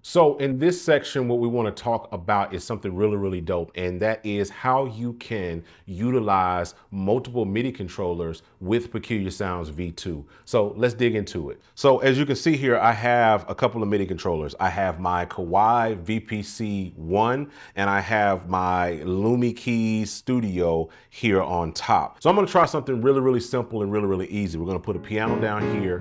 So in this section, what we want to talk about is something really, really dope, and that is how you can utilize multiple MIDI controllers with Peculiar Sounds V2. So let's dig into it. So as you can see here, I have a couple of MIDI controllers. I have my Kawai VPC-1 and I have my Lumi Keys Studio here on top. So I'm going to try something really, really simple and really, really easy. We're going to put a piano down here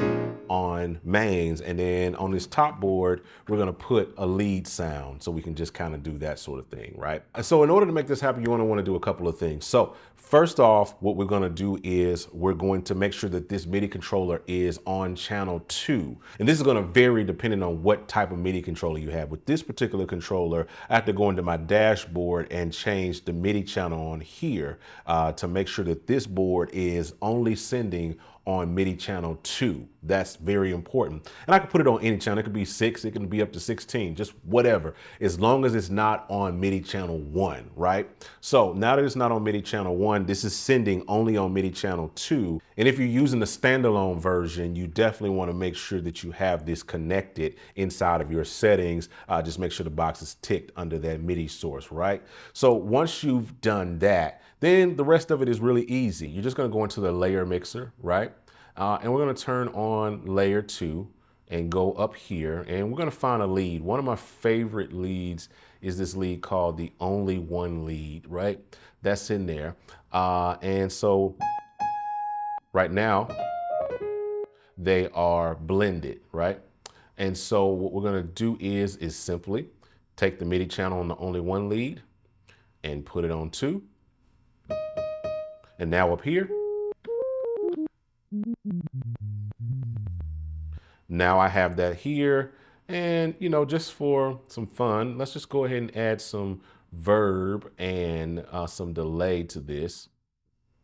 on mains, and then on this top board we're going to put a lead sound, so we can just kind of do that sort of thing, right? So in order to make this happen, you want to do a couple of things. So first off, what we're going to do is we're going to make sure that this MIDI controller is on channel 2, and this is going to vary depending on what type of MIDI controller you have. With this particular controller, I have to go into my dashboard and change the MIDI channel on here to make sure that this board is only sending on MIDI channel 2. That's very important. And I can put it on any channel. It could be 6, it can be up to 16, just whatever, as long as it's not on MIDI channel 1, right? So now that it's not on MIDI channel 1, this is sending only on MIDI channel 2. And if you're using the standalone version, you definitely want to make sure that you have this connected inside of your settings. Just make sure the box is ticked under that MIDI source, right? So once you've done that, then the rest of it is really easy. You're just going to go into the layer mixer, right? And we're going to turn on layer 2 and go up here, and we're going to find a lead. One of my favorite leads is this lead called the Only One lead, right? That's in there. And so right now they are blended, right? And so what we're going to do is simply take the MIDI channel on the Only One lead and put it on 2. And now up here, now I have that here. And, you know, just for some fun, let's just go ahead and add some verb and some delay to this.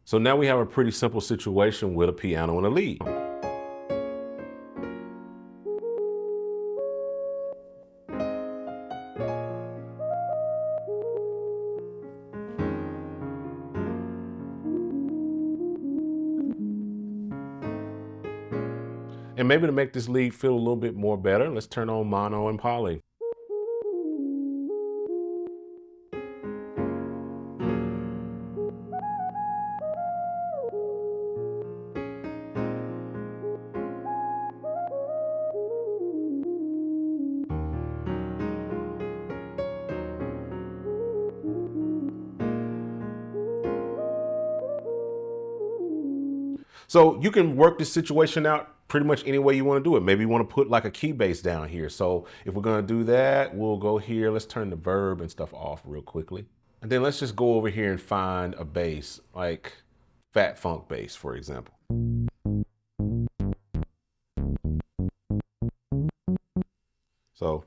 So now we have a pretty simple situation with a piano and a lead. And maybe to make this lead feel a little bit more better, let's turn on mono and poly. So you can work this situation out pretty much any way you want to do it. Maybe you want to put like a key bass down here. So if we're going to do that, we'll go here. Let's turn the verb and stuff off real quickly. And then let's just go over here and find a bass, like Fat Funk bass, for example. So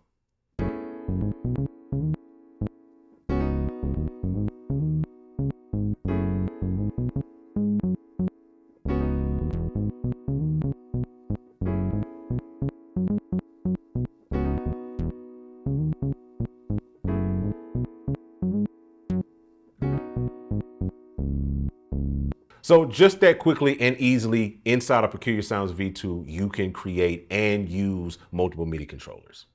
So just that quickly and easily inside of Peculiar Sounds V2, you can create and use multiple MIDI controllers.